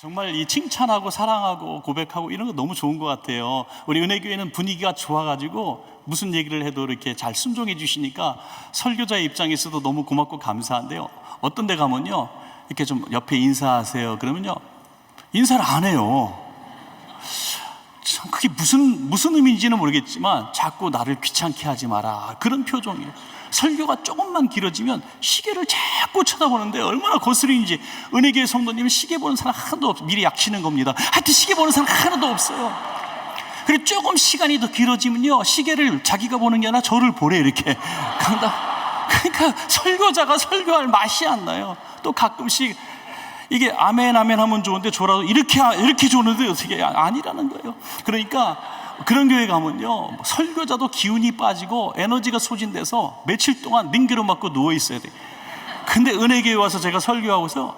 정말 이 칭찬하고 사랑하고 고백하고 이런 거 너무 좋은 것 같아요. 우리 은혜교회는 분위기가 좋아가지고 무슨 얘기를 해도 이렇게 잘 순종해 주시니까 설교자의 입장에서도 너무 고맙고 감사한데요, 어떤 데 가면요 이렇게 좀 옆에 인사하세요 그러면요 인사를 안 해요. 참 그게 무슨 의미인지는 모르겠지만 자꾸 나를 귀찮게 하지 마라 그런 표정이에요. 설교가 조금만 길어지면 시계를 자꾸 쳐다보는데 얼마나 거스름인지. 은혜교회 성도님은 시계 보는 사람 하나도 없어요. 미리 약치는 겁니다. 하여튼 시계 보는 사람 하나도 없어요. 그리고 조금 시간이 더 길어지면요 시계를 자기가 보는 게 아니라 저를 보래 이렇게 간다. 그러니까 설교자가 설교할 맛이 안 나요. 또 가끔씩 이게 아멘 아멘 하면 좋은데 저라도 이렇게 좋은데 어떻게 아니라는 거예요. 그러니까 그런 교회 가면요 설교자도 기운이 빠지고 에너지가 소진돼서 며칠 동안 링기로 맞고 누워 있어야 돼요. 근데 은혜교회 와서 제가 설교하고서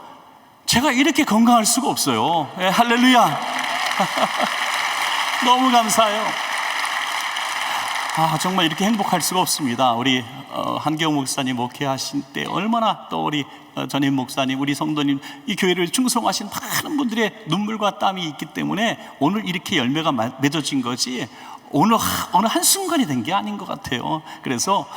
제가 이렇게 건강할 수가 없어요. 예, 할렐루야. 너무 감사해요. 정말 이렇게 행복할 수가 없습니다. 우리 한경호 목사님 목회하신 때 얼마나 또 우리 전임 목사님, 우리 성도님, 이 교회를 충성하신 많은 분들의 눈물과 땀이 있기 때문에 오늘 이렇게 열매가 맺어진 거지 어느 한순간이 된 게 아닌 것 같아요. 그래서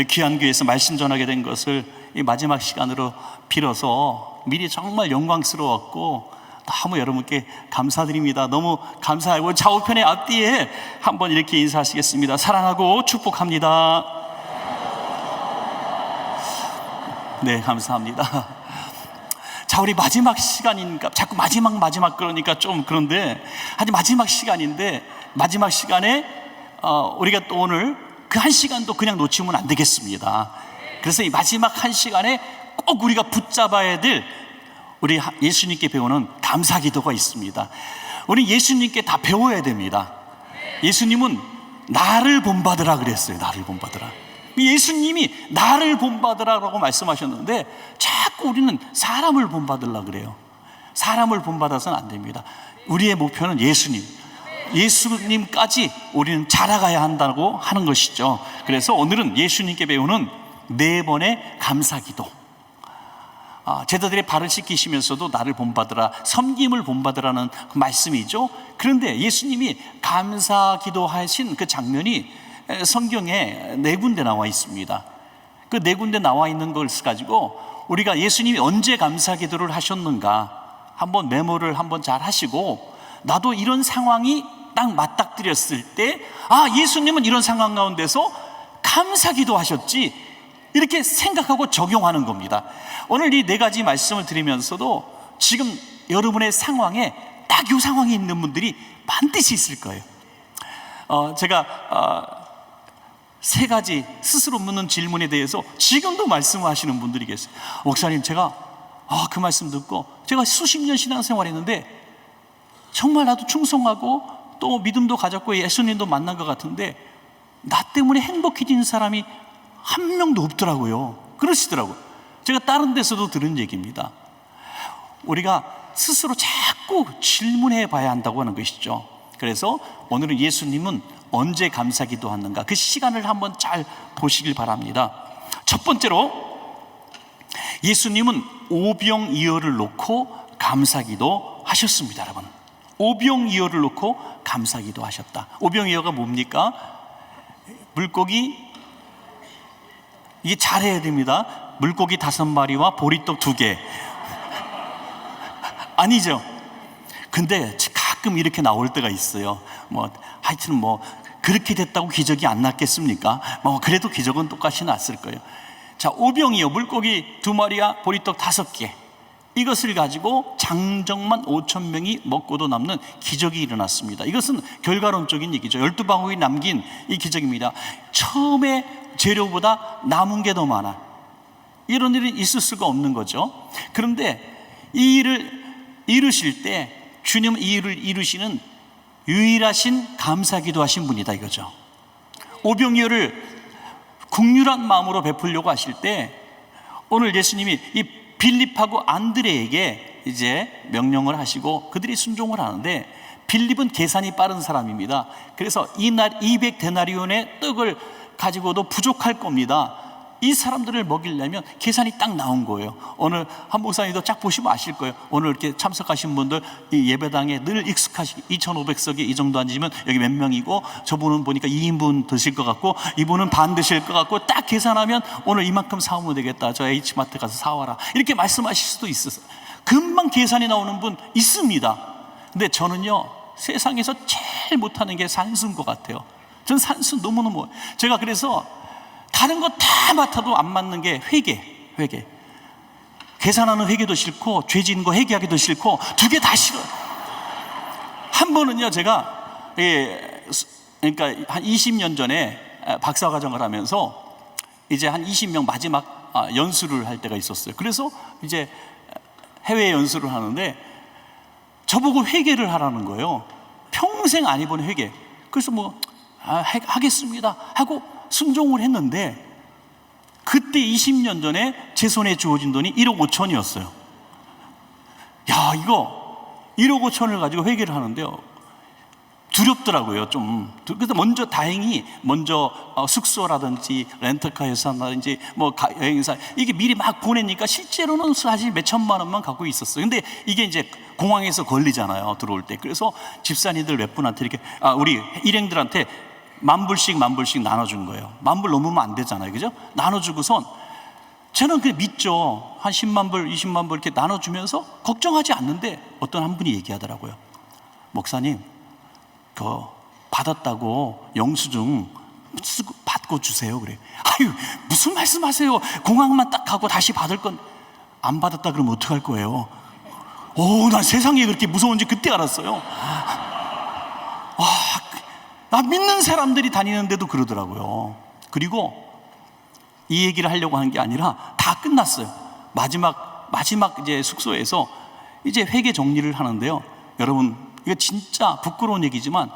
귀한 교회에서 말씀 전하게 된 것을 이 마지막 시간으로 빌어서 미리 정말 영광스러웠고 너무 여러분께 감사드립니다. 너무 감사하고 좌우편의 앞뒤에 한번 이렇게 인사하시겠습니다. 사랑하고 축복합니다. 네, 감사합니다. 자, 우리 마지막 시간이니까 자꾸 마지막 그러니까 좀 그런데 아직 마지막 시간인데 마지막 시간에 우리가 또 오늘 그 한 시간도 그냥 놓치면 안 되겠습니다. 그래서 이 마지막 한 시간에 꼭 우리가 붙잡아야 될 우리 예수님께 배우는 감사기도가 있습니다. 우리 예수님께 다 배워야 됩니다. 예수님은 나를 본받으라 그랬어요. 나를 본받으라. 예수님이 나를 본받으라고 말씀하셨는데 자꾸 우리는 사람을 본받으려고 그래요. 사람을 본받아서는 안 됩니다. 우리의 목표는 예수님까지 우리는 자라가야 한다고 하는 것이죠. 그래서 오늘은 예수님께 배우는 4번의 감사기도. 제자들의 발을 씻기시면서도 나를 본받으라, 섬김을 본받으라는 그 말씀이죠. 그런데 예수님이 감사기도 하신 그 장면이 성경에 4군데 나와 있습니다. 그 4군데 나와 있는 것을 가지고 우리가 예수님이 언제 감사기도를 하셨는가 한번 메모를 한번 잘 하시고, 나도 이런 상황이 딱 맞닥뜨렸을 때 예수님은 이런 상황 가운데서 감사기도 하셨지 이렇게 생각하고 적용하는 겁니다. 오늘 이 4가지 말씀을 드리면서도 지금 여러분의 상황에 딱 이 상황에 있는 분들이 반드시 있을 거예요. 제가 3가지 스스로 묻는 질문에 대해서 지금도 말씀하시는 분들이 계세요. 목사님, 제가 그 말씀 듣고 제가 수십 년 신앙생활했는데 정말 나도 충성하고 또 믿음도 가졌고 예수님도 만난 것 같은데 나 때문에 행복해진 사람이 한 명도 없더라고요. 그러시더라고요. 제가 다른 데서도 들은 얘기입니다. 우리가 스스로 자꾸 질문해 봐야 한다고 하는 것이죠. 그래서 오늘은 예수님은 언제 감사기도 하는가 그 시간을 한번 잘 보시길 바랍니다. 첫 번째로 예수님은 오병이어를 놓고 감사기도 하셨습니다. 여러분, 오병이어를 놓고 감사기도 하셨다. 오병이어가 뭡니까? 물고기, 이게 잘해야 됩니다. 물고기 5마리와 보리떡 2개 아니죠. 근데 가끔 이렇게 나올 때가 있어요. 하여튼 그렇게 됐다고 기적이 안 났겠습니까? 그래도 기적은 똑같이 났을 거예요. 자, 오병이어, 물고기 2마리와 보리떡 5개, 이것을 가지고 장정만 5,000명이 먹고도 남는 기적이 일어났습니다. 이것은 결과론적인 얘기죠. 12방울이 남긴 이 기적입니다. 처음에 재료보다 남은 게 더 많아. 이런 일이 있을 수가 없는 거죠. 그런데 이 일을 이루실 때 주님은 이 일을 이루시는 유일하신 감사기도 하신 분이다 이거죠. 오병이어를 국률한 마음으로 베풀려고 하실 때 오늘 예수님이 이 빌립하고 안드레에게 이제 명령을 하시고 그들이 순종을 하는데, 빌립은 계산이 빠른 사람입니다. 그래서 이날 200데나리온의 떡을 가지고도 부족할 겁니다. 이 사람들을 먹이려면 계산이 딱 나온 거예요. 오늘 한 목사님도 쫙 보시면 아실 거예요. 오늘 이렇게 참석하신 분들 이 예배당에 늘 익숙하시 2,500석에 이 정도 앉으면 여기 몇 명이고, 저분은 보니까 2인분 드실 것 같고, 이분은 반 드실 것 같고, 딱 계산하면 오늘 이만큼 사오면 되겠다, 저 H마트 가서 사와라, 이렇게 말씀하실 수도 있어요. 금방 계산이 나오는 분 있습니다. 근데 저는요, 세상에서 제일 못하는 게 산수인 것 같아요. 전 산수 너무너무, 제가 그래서 다른 거 다 맡아도 안 맞는 게 회계. 계산하는 회계도 싫고, 죄 지은 거 회계하기도 싫고, 두 개 다 싫어요. 한 번은요, 제가 그러니까 한 20년 전에 박사과정을 하면서 이제 한 20명 마지막 연수를 할 때가 있었어요. 그래서 이제 해외 연수를 하는데 저보고 회계를 하라는 거예요. 평생 안 해본 회계. 그래서 하겠습니다 하고 순종을 했는데, 그때 20년 전에 제 손에 주어진 돈이 1억 5천이었어요. 야, 이거 1억 5천을 가지고 회계를 하는데요, 두렵더라고요, 좀. 그래서 다행히 숙소라든지 렌터카 예산이라든지 여행사, 이게 미리 막 보내니까 실제로는 사실 몇 천만 원만 갖고 있었어요. 근데 이게 이제 공항에서 걸리잖아요, 들어올 때. 그래서 집사님들 몇 분한테 이렇게, 우리 일행들한테 만불씩 나눠준 거예요. 만불 넘으면 안 되잖아요, 그죠? 나눠주고선 저는 그냥 믿죠. 한 10만 불, 20만 불 이렇게 나눠주면서 걱정하지 않는데, 어떤 한 분이 얘기하더라고요. 목사님, 받았다고 영수증 받고 주세요. 그래. 아유, 무슨 말씀하세요? 공항만 딱 가고 다시 받을 건, 안 받았다 그러면 어떡할 거예요? 난 세상에 그렇게 무서운지 그때 알았어요. 믿는 사람들이 다니는데도 그러더라고요. 그리고 이 얘기를 하려고 하는 게 아니라 다 끝났어요. 마지막 이제 숙소에서 이제 회계 정리를 하는데요, 여러분, 이거 진짜 부끄러운 얘기지만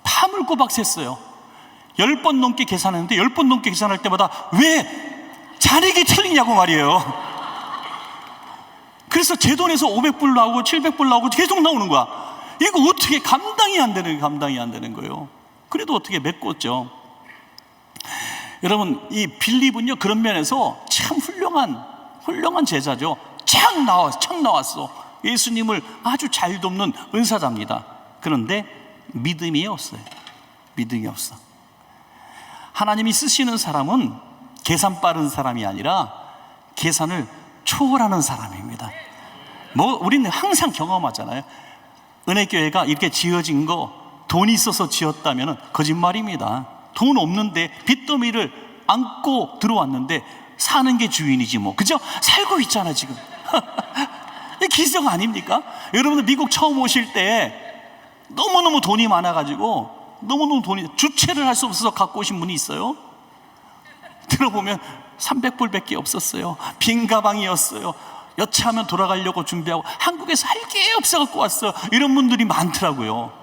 밤을 꼬박 샜어요. 10번 넘게 계산했는데 10번 넘게 계산할 때마다 왜 잔액이 틀리냐고 말이에요. 그래서 제 돈에서 500불 나오고 700불 나오고 계속 나오는 거야. 이거 어떻게 감당이 안 되는 거예요. 그래도 어떻게 메꿨죠. 여러분, 이 빌립은요, 그런 면에서 참 훌륭한 제자죠. 착 나왔어. 예수님을 아주 잘 돕는 은사자입니다. 그런데 믿음이 없어. 하나님이 쓰시는 사람은 계산 빠른 사람이 아니라 계산을 초월하는 사람입니다. 우리는 항상 경험하잖아요. 은혜교회가 이렇게 지어진 거 돈이 있어서 지었다면 거짓말입니다. 돈 없는데 빚더미를 안고 들어왔는데 사는 게 주인이지 그죠? 살고 있잖아 지금. 기적 아닙니까? 여러분들 미국 처음 오실 때 너무너무 돈이 많아가지고 주체를 할 수 없어서 갖고 오신 분이 있어요. 들어보면 300불밖에 없었어요. 빈 가방이었어요. 여차하면 돌아가려고 준비하고 한국에서 할 게 없어 갖고 왔어요. 이런 분들이 많더라고요.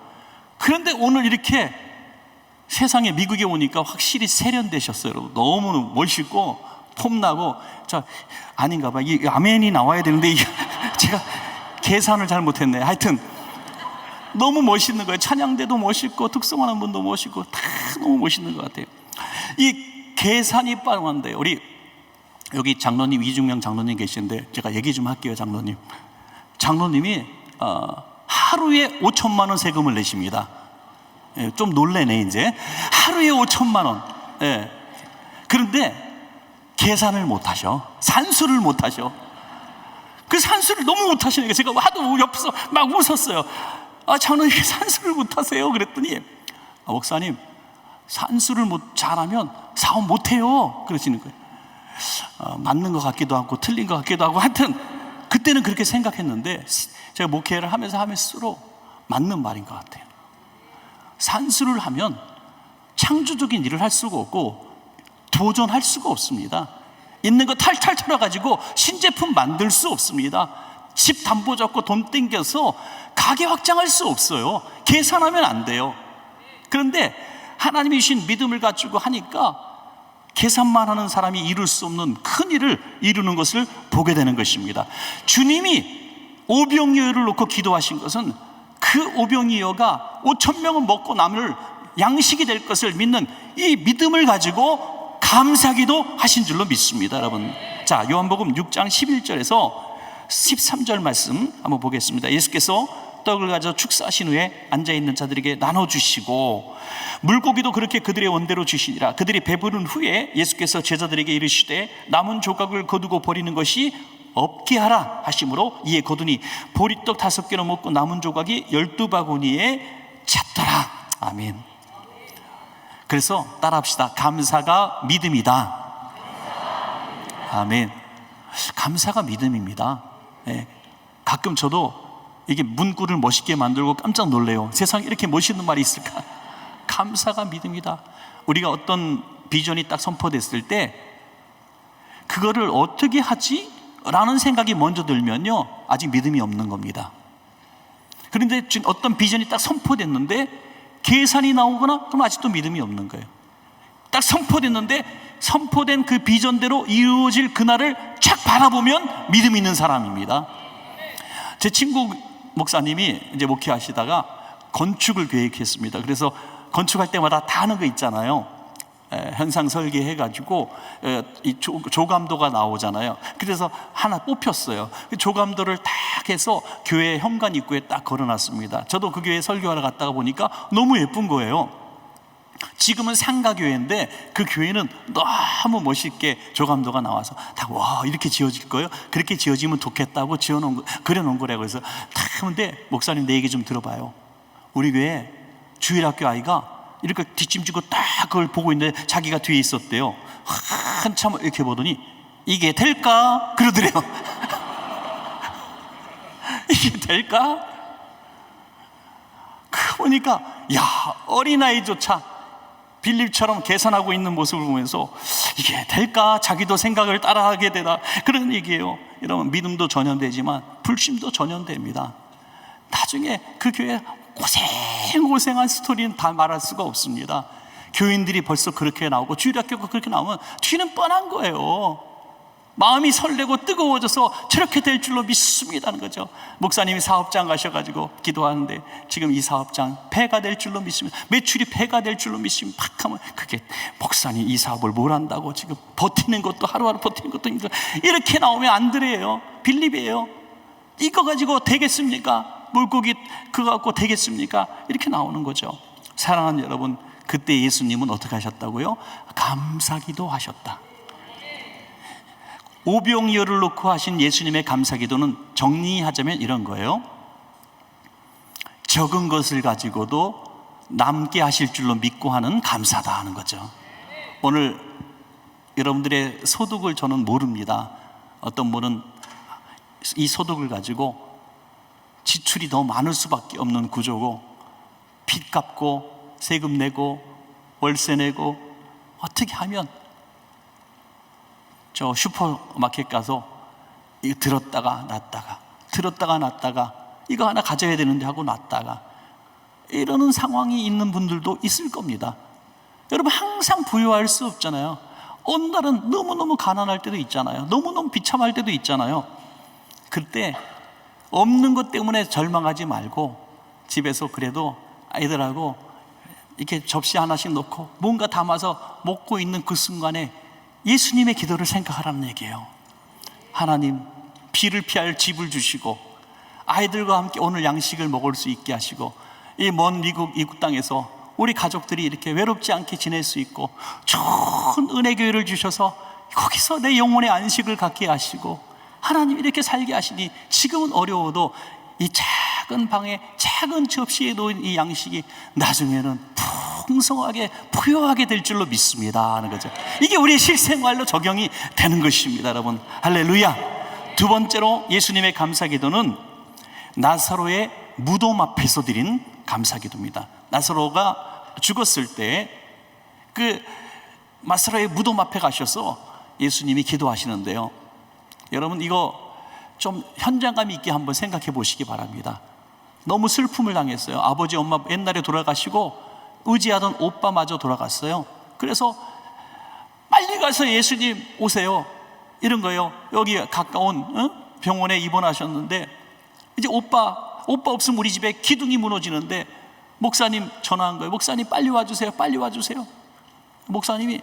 그런데 오늘 이렇게 세상에 미국에 오니까 확실히 세련되셨어요. 여러분, 너무 멋있고 폼나고. 아닌가 봐. 이 아멘이 나와야 되는데 제가 계산을 잘못했네. 하여튼 너무 멋있는 거예요. 찬양대도 멋있고 특성하는 분도 멋있고 다 너무 멋있는 것 같아요. 이 계산이 빠른데, 우리 여기 장로님, 이중명 장로님 계시는데 제가 얘기 좀 할게요. 장로님이 하루에 5천만 원 세금을 내십니다. 좀 놀래네 이제. 하루에 5천만 원. 그런데 계산을 못하셔. 산수를 못하셔. 그 산수를 너무 못하시니까 제가 하도 옆에서 막 웃었어요. 장로님 산수를 못하세요. 그랬더니 목사님, 산수를 잘하면 사업 못해요 그러시는 거예요. 맞는 것 같기도 하고 틀린 것 같기도 하고, 하여튼 그때는 그렇게 생각했는데 제가 목회를 하면서 할수록 맞는 말인 것 같아요. 산수를 하면 창조적인 일을 할 수가 없고 도전할 수가 없습니다. 있는 거 탈탈 털어가지고 신제품 만들 수 없습니다. 집 담보 잡고 돈 땡겨서 가게 확장할 수 없어요. 계산하면 안 돼요. 그런데 하나님이 주신 믿음을 가지고 하니까 계산만 하는 사람이 이룰 수 없는 큰 일을 이루는 것을 보게 되는 것입니다. 주님이 오병이어를 놓고 기도하신 것은 그 오병이어가 5,000명은 먹고 남을 양식이 될 것을 믿는 이 믿음을 가지고 감사기도 하신 줄로 믿습니다, 여러분. 자, 요한복음 6장 11절에서 13절 말씀 한번 보겠습니다. 예수께서 떡을 가져 축사하신 후에 앉아있는 자들에게 나눠주시고 물고기도 그렇게 그들의 원대로 주시니라. 그들이 배부른 후에 예수께서 제자들에게 이르시되 남은 조각을 거두고 버리는 것이 없게 하라 하심으로 이에 거두니 보리떡 5개로 먹고 남은 조각이 12바구니에 찼더라. 아멘. 그래서 따라합시다. 감사가 믿음이다. 아멘. 감사가 믿음입니다. 네. 가끔 저도 이게 문구를 멋있게 만들고 깜짝 놀래요. 세상에 이렇게 멋있는 말이 있을까? 감사가 믿음이다. 우리가 어떤 비전이 딱 선포됐을 때 그거를 어떻게 하지? 라는 생각이 먼저 들면요, 아직 믿음이 없는 겁니다. 그런데 지금 어떤 비전이 딱 선포됐는데 계산이 나오거나 그럼 아직도 믿음이 없는 거예요. 딱 선포됐는데 선포된 그 비전대로 이루어질 그날을 쫙 바라보면 믿음 있는 사람입니다. 제 친구 목사님이 이제 목회하시다가 건축을 계획했습니다. 그래서 건축할 때마다 다 하는 거 있잖아요. 현상 설계해가지고 이 조감도가 나오잖아요. 그래서 하나 뽑혔어요. 조감도를 딱 해서 교회 현관 입구에 딱 걸어놨습니다. 저도 그 교회 설교하러 갔다가 보니까 너무 예쁜 거예요. 지금은 상가교회인데 그 교회는 너무 멋있게 조감도가 나와서 다 와 이렇게 지어질 거예요? 그렇게 지어지면 좋겠다고 그려놓은 거라고. 그래서 다 하는데 목사님 내 얘기 좀 들어봐요. 우리 교회 주일학교 아이가 이렇게 뒷짐지고 딱 그걸 보고 있는데 자기가 뒤에 있었대요. 한참 이렇게 보더니 이게 될까? 그러더래요. 이게 될까? 보니까 야, 어린아이조차 빌립처럼 계산하고 있는 모습을 보면서 이게 될까? 자기도 생각을 따라하게 되다, 그런 얘기예요. 여러분, 믿음도 전염되지만 불신도 전염됩니다. 나중에 그 교회 고생한 스토리는 다 말할 수가 없습니다. 교인들이 벌써 그렇게 나오고 주일학교가 그렇게 나오면 뒤는 뻔한 거예요. 마음이 설레고 뜨거워져서 저렇게 될 줄로 믿습니다는 거죠. 목사님이 사업장 가셔가지고 기도하는데 지금 이 사업장 폐가 될 줄로 믿습니다. 매출이 폐가 될 줄로 믿습니다. 팍 하면 그게 목사님 이 사업을 뭘 한다고 지금 버티는 것도 하루하루 버티는 것도 힘들어. 이렇게 나오면 안 되래요. 빌립이에요. 이거 가지고 되겠습니까? 물고기 그거 갖고 되겠습니까? 이렇게 나오는 거죠. 사랑하는 여러분, 그때 예수님은 어떻게 하셨다고요? 감사기도 하셨다. 오병이어를 놓고 하신 예수님의 감사기도는 정리하자면 이런 거예요. 적은 것을 가지고도 남게 하실 줄로 믿고 하는 감사다 하는 거죠. 오늘 여러분들의 소득을 저는 모릅니다. 어떤 분은 이 소득을 가지고 지출이 더 많을 수밖에 없는 구조고, 빚 갚고 세금 내고 월세 내고 어떻게 하면 저 슈퍼마켓 가서 이거 들었다가 놨다가 이거 하나 가져야 되는데 하고 놨다가 이러는 상황이 있는 분들도 있을 겁니다. 여러분, 항상 부유할 수 없잖아요. 어느 날은 너무너무 가난할 때도 있잖아요. 너무너무 비참할 때도 있잖아요. 그때 없는 것 때문에 절망하지 말고 집에서 그래도 아이들하고 이렇게 접시 하나씩 놓고 뭔가 담아서 먹고 있는 그 순간에 예수님의 기도를 생각하라는 얘기예요. 하나님, 비를 피할 집을 주시고 아이들과 함께 오늘 양식을 먹을 수 있게 하시고 이 먼 이국 땅에서 우리 가족들이 이렇게 외롭지 않게 지낼 수 있고 좋은 은혜교회를 주셔서 거기서 내 영혼의 안식을 갖게 하시고 하나님 이렇게 살게 하시니 지금은 어려워도 이 작은 방에 작은 접시에 놓인 이 양식이 나중에는 풍성하게 부유하게 될 줄로 믿습니다 하는 거죠. 이게 우리의 실생활로 적용이 되는 것입니다, 여러분. 할렐루야. 두 번째로 예수님의 감사기도는 나사로의 무덤 앞에서 드린 감사기도입니다. 나사로가 죽었을 때 그 나사로의 무덤 앞에 가셔서 예수님이 기도하시는데요, 여러분 이거 좀 현장감 있게 한번 생각해 보시기 바랍니다. 너무 슬픔을 당했어요. 아버지 엄마 옛날에 돌아가시고 의지하던 오빠마저 돌아갔어요. 그래서 빨리 가서 예수님 오세요 이런 거예요. 여기 가까운 병원에 입원하셨는데 이제 오빠 없으면 우리 집에 기둥이 무너지는데 목사님 전화한 거예요. 목사님 빨리 와주세요, 빨리 와주세요. 목사님이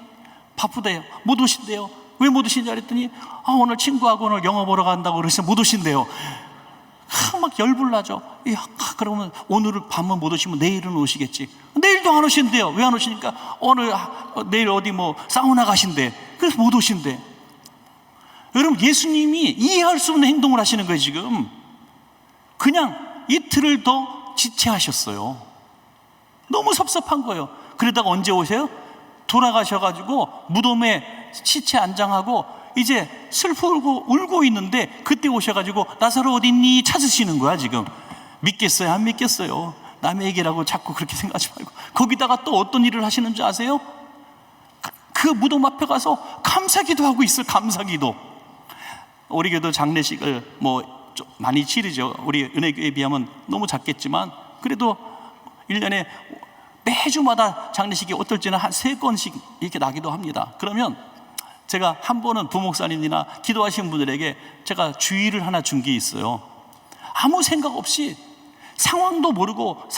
바쁘대요. 못 오신대요. 왜 못 오신지 그랬더니 오늘 친구하고 오늘 영화 보러 간다고 그래서 못 오신대요. 막 열불나죠. 그러면 오늘 밤은 못 오시면 내일은 오시겠지. 내일도 안 오신대요. 왜 안 오시니까 내일 어디 뭐 사우나 가신대. 그래서 못 오신대. 여러분, 예수님이 이해할 수 없는 행동을 하시는 거예요. 지금 그냥 이틀을 더 지체하셨어요. 너무 섭섭한 거예요. 그러다가 언제 오세요? 돌아가셔가지고 무덤에 시체 안장하고 이제 슬프고 울고 있는데 그때 오셔가지고 나사로 어디 있니? 찾으시는 거야. 지금 믿겠어요? 안 믿겠어요? 남의 얘기라고 자꾸 그렇게 생각하지 말고. 거기다가 또 어떤 일을 하시는 줄 아세요? 그 무덤 앞에 가서 감사기도 하고 있어요. 감사기도. 우리 교도 장례식을 좀 많이 치르죠. 우리 은혜교회에 비하면 너무 작겠지만 그래도 1년에 매주마다 장례식이 어떨지는 한 3건씩 이렇게 나기도 합니다. 그러면 제가 한 번은 부목사님이나 기도하신 분들에게 제가 주의를 하나 준 게 있어요. 아무 생각 없이 상황도 모르고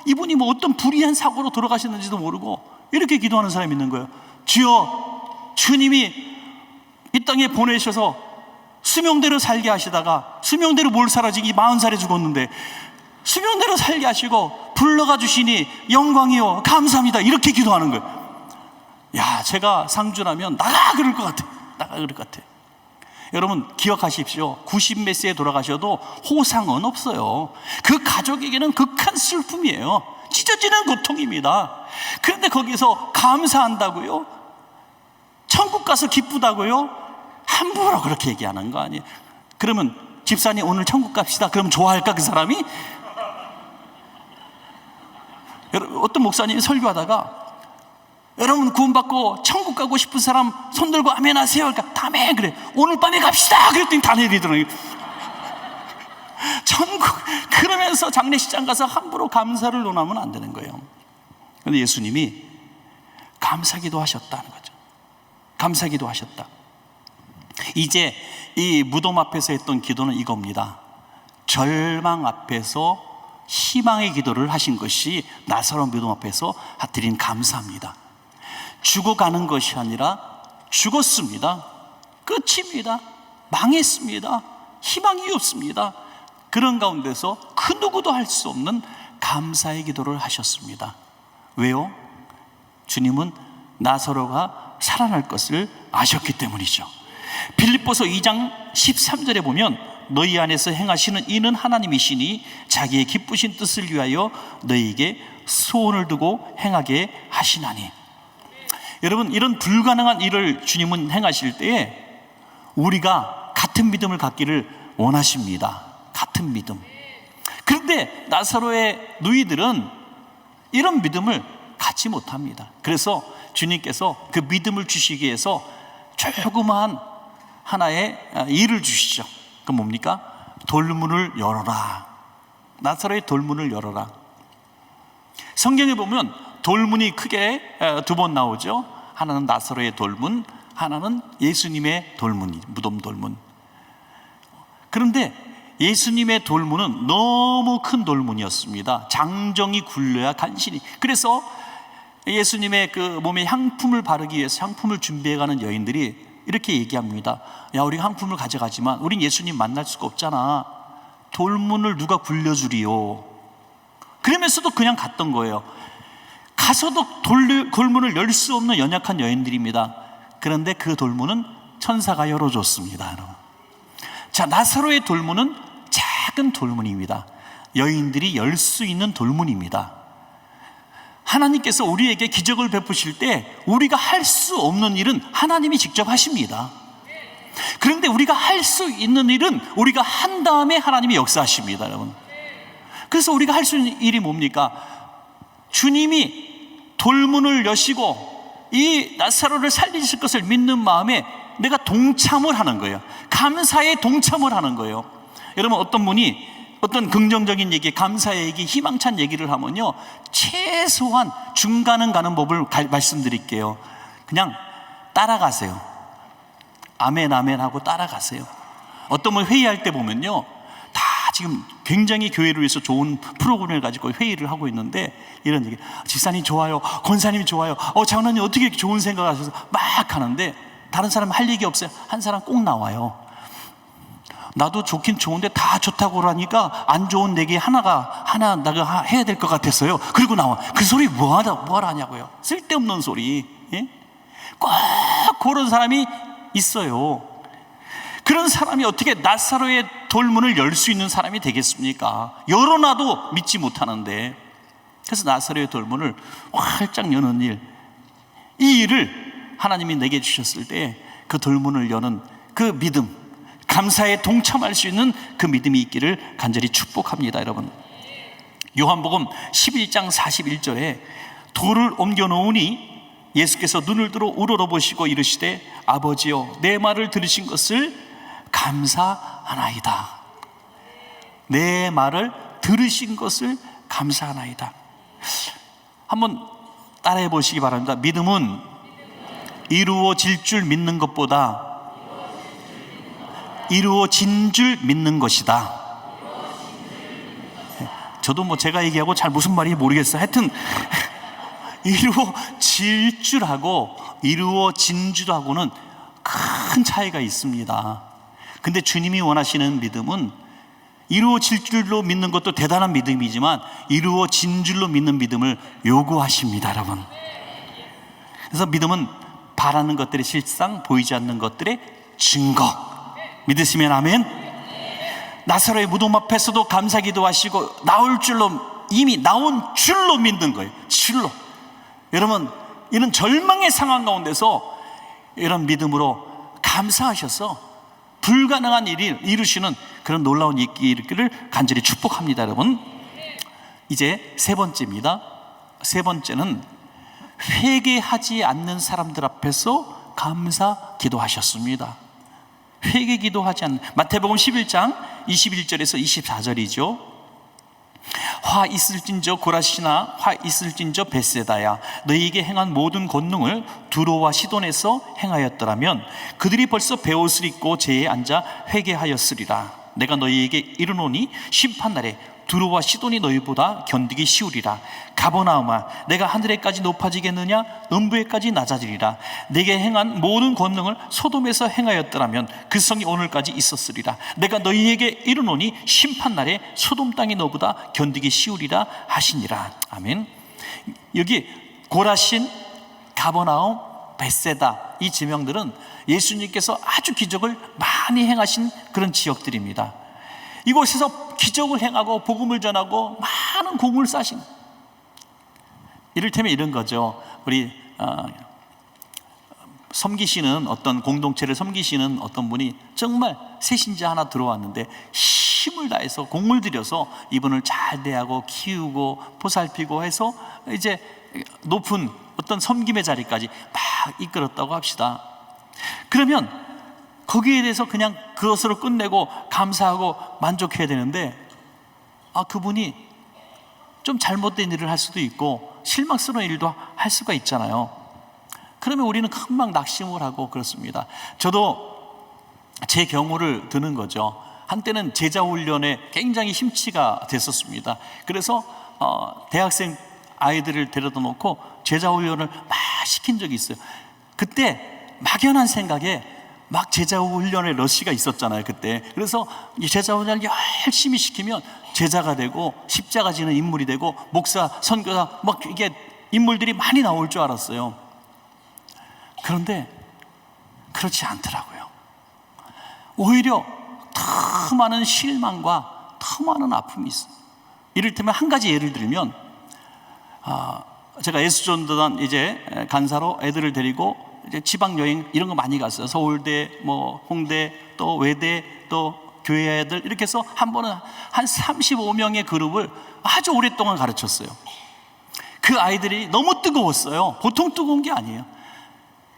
이분이 어떤 불의한 사고로 돌아가셨는지도 모르고 이렇게 기도하는 사람이 있는 거예요. 주여, 주님이 이 땅에 보내셔서 수명대로 살게 하시다가 수명대로 뭘 살아지기 40살에 죽었는데 수명대로 살게 하시고 불러가 주시니 영광이요 감사합니다. 이렇게 기도하는 거예요. 제가 상주라면 나가 그럴 것 같아. 여러분 기억하십시오. 90몇 세에 돌아가셔도 호상은 없어요. 그 가족에게는 극한 슬픔이에요. 찢어지는 고통입니다. 그런데 거기서 감사한다고요? 천국 가서 기쁘다고요? 함부로 그렇게 얘기하는 거 아니에요. 그러면 집사님 오늘 천국 갑시다. 그럼 좋아할까 그 사람이? 어떤 목사님이 설교하다가 여러분 구원받고 천국 가고 싶은 사람 손 들고 아멘 하세요. 그러니까 다멘 그래. 오늘 밤에 갑시다. 그랬더니 다 내리더라고요. 천국. 그러면서 장례식장 가서 함부로 감사를 논하면 안 되는 거예요. 그런데 예수님이 감사기도 하셨다는 거죠. 감사기도 하셨다. 이제 이 무덤 앞에서 했던 기도는 이겁니다. 절망 앞에서 희망의 기도를 하신 것이 나사로 무덤 앞에서 드린 감사합니다. 죽어가는 것이 아니라 죽었습니다. 끝입니다. 망했습니다. 희망이 없습니다. 그런 가운데서 그 누구도 할 수 없는 감사의 기도를 하셨습니다. 왜요? 주님은 나사로가 살아날 것을 아셨기 때문이죠. 빌립보서 2장 13절에 보면 너희 안에서 행하시는 이는 하나님이시니 자기의 기쁘신 뜻을 위하여 너희에게 소원을 두고 행하게 하시나니. 여러분, 이런 불가능한 일을 주님은 행하실 때에 우리가 같은 믿음을 갖기를 원하십니다. 같은 믿음. 그런데 나사로의 누이들은 이런 믿음을 갖지 못합니다. 그래서 주님께서 그 믿음을 주시기 위해서 조그마한 하나의 일을 주시죠. 그건 뭡니까? 돌문을 열어라. 나사로의 돌문을 열어라. 성경에 보면 돌문이 크게 2번 나오죠. 하나는 나사로의 돌문, 하나는 예수님의 돌문, 무덤 돌문. 그런데 예수님의 돌문은 너무 큰 돌문이었습니다. 장정이 굴려야 간신히. 그래서 예수님의 그 몸에 향품을 바르기 위해서 향품을 준비해가는 여인들이 이렇게 얘기합니다. 야, 우리가 향품을 가져가지만 우린 예수님 만날 수가 없잖아. 돌문을 누가 굴려주리요? 그러면서도 그냥 갔던 거예요. 가서도 돌문을 열 수 없는 연약한 여인들입니다. 그런데 그 돌문은 천사가 열어줬습니다. 여러분. 자, 나사로의 돌문은 작은 돌문입니다. 여인들이 열 수 있는 돌문입니다. 하나님께서 우리에게 기적을 베푸실 때 우리가 할 수 없는 일은 하나님이 직접 하십니다. 그런데 우리가 할 수 있는 일은 우리가 한 다음에 하나님이 역사하십니다, 여러분. 그래서 우리가 할 수 있는 일이 뭡니까? 주님이 돌문을 여시고 이 나사로를 살리실 것을 믿는 마음에 내가 동참을 하는 거예요. 감사에 동참을 하는 거예요. 여러분, 어떤 분이 어떤 긍정적인 얘기, 감사의 얘기, 희망찬 얘기를 하면요, 최소한 중간은 가는 법을 말씀드릴게요. 그냥 따라가세요. 아멘 아멘 하고 따라가세요. 어떤 분 회의할 때 보면요, 다 지금 굉장히 교회를 위해서 좋은 프로그램을 가지고 회의를 하고 있는데 이런 얘기, 집사님 좋아요, 권사님이 좋아요, 장로님 어떻게 이렇게 좋은 생각을 하셔서 막 하는데 다른 사람 할 얘기 없어요. 한 사람 꼭 나와요. 나도 좋긴 좋은데 다 좋다고 그러니까 안 좋은 얘기 하나 내가 해야 될 것 같았어요. 그리고 나와. 그 소리 뭐하라 하냐고요. 쓸데없는 소리. 예? 꼭 그런 사람이 있어요. 그런 사람이 어떻게 나사로의 돌문을 열 수 있는 사람이 되겠습니까? 열어놔도 믿지 못하는데. 그래서 나사로의 돌문을 활짝 여는 일, 이 일을 하나님이 내게 주셨을 때 그 돌문을 여는 그 믿음, 감사에 동참할 수 있는 그 믿음이 있기를 간절히 축복합니다. 여러분, 요한복음 11장 41절에 돌을 옮겨 놓으니 예수께서 눈을 들어 우러러보시고 이르시되 아버지여 내 말을 들으신 것을 감사하나이다. 내 말을 들으신 것을 감사하나이다. 한번 따라해 보시기 바랍니다. 믿음은 이루어질 줄 믿는 것보다 이루어진 줄 믿는 것이다. 저도 뭐 제가 얘기하고 잘 무슨 말인지 모르겠어요. 하여튼 이루어질 줄하고 이루어진 줄하고는 큰 차이가 있습니다. 근데 주님이 원하시는 믿음은 이루어질 줄로 믿는 것도 대단한 믿음이지만 이루어진 줄로 믿는 믿음을 요구하십니다, 여러분. 그래서 믿음은 바라는 것들의 실상, 보이지 않는 것들의 증거. 믿으시면 아멘. 나사로의 무덤 앞에서도 감사 기도하시고 이미 나온 줄로 믿는 거예요. 줄로. 여러분, 이런 절망의 상황 가운데서 이런 믿음으로 감사하셔서 불가능한 일을 이루시는 그런 놀라운 일기를 간절히 축복합니다. 여러분, 이제 세 번째입니다. 세 번째는 회개하지 않는 사람들 앞에서 감사 기도하셨습니다. 회개 기도하지 않는, 마태복음 11장 21절에서 24절이죠. 화 있을진저 고라시나 화 있을진저 벳세다야 너희에게 행한 모든 권능을 두로와 시돈에서 행하였더라면 그들이 벌써 베옷을 입고 제에 앉아 회개하였으리라. 내가 너희에게 이르노니 심판날에 두로와 시돈이 너희보다 견디기 쉬우리라. 가버나움아 내가 하늘에까지 높아지겠느냐? 음부에까지 낮아지리라. 내게 행한 모든 권능을 소돔에서 행하였더라면 그 성이 오늘까지 있었으리라. 내가 너희에게 이르노니 심판날에 소돔 땅이 너보다 견디기 쉬우리라 하시니라. 아멘. 여기 고라신, 가버나움, 벳세다, 이 지명들은 예수님께서 아주 기적을 많이 행하신 그런 지역들입니다. 이곳에서 기적을 행하고 복음을 전하고 많은 공을 쌓으신, 이를테면 이런 거죠. 우리 섬기시는 어떤 공동체를 섬기시는 어떤 분이 정말 새신자 하나 들어왔는데 힘을 다해서 공을 들여서 이분을 잘 대하고 키우고 보살피고 해서 이제 높은 어떤 섬김의 자리까지 막 이끌었다고 합시다. 그러면 거기에 대해서 그냥 그것으로 끝내고 감사하고 만족해야 되는데 그분이 좀 잘못된 일을 할 수도 있고 실망스러운 일도 할 수가 있잖아요. 그러면 우리는 금방 낙심을 하고 그렇습니다. 저도 제 경우를 드는 거죠. 한때는 제자훈련에 굉장히 심취가 됐었습니다. 그래서 대학생 아이들을 데려다 놓고 제자훈련을 막 시킨 적이 있어요. 그때 막연한 생각에 막 제자훈련의 러시가 있었잖아요, 그때. 그래서 제자훈련을 열심히 시키면 제자가 되고 십자가 지는 인물이 되고 목사, 선교사 막 이게 인물들이 많이 나올 줄 알았어요. 그런데 그렇지 않더라고요. 오히려 더 많은 실망과 더 많은 아픔이 있어요. 이를테면 한 가지 예를 들면 제가 예수전도단 이제 간사로 애들을 데리고 이제 지방 여행 이런 거 많이 갔어요. 서울대, 홍대, 또 외대, 또 교회 애들 이렇게 해서 한 번은 한 35명의 그룹을 아주 오랫동안 가르쳤어요. 그 아이들이 너무 뜨거웠어요. 보통 뜨거운 게 아니에요.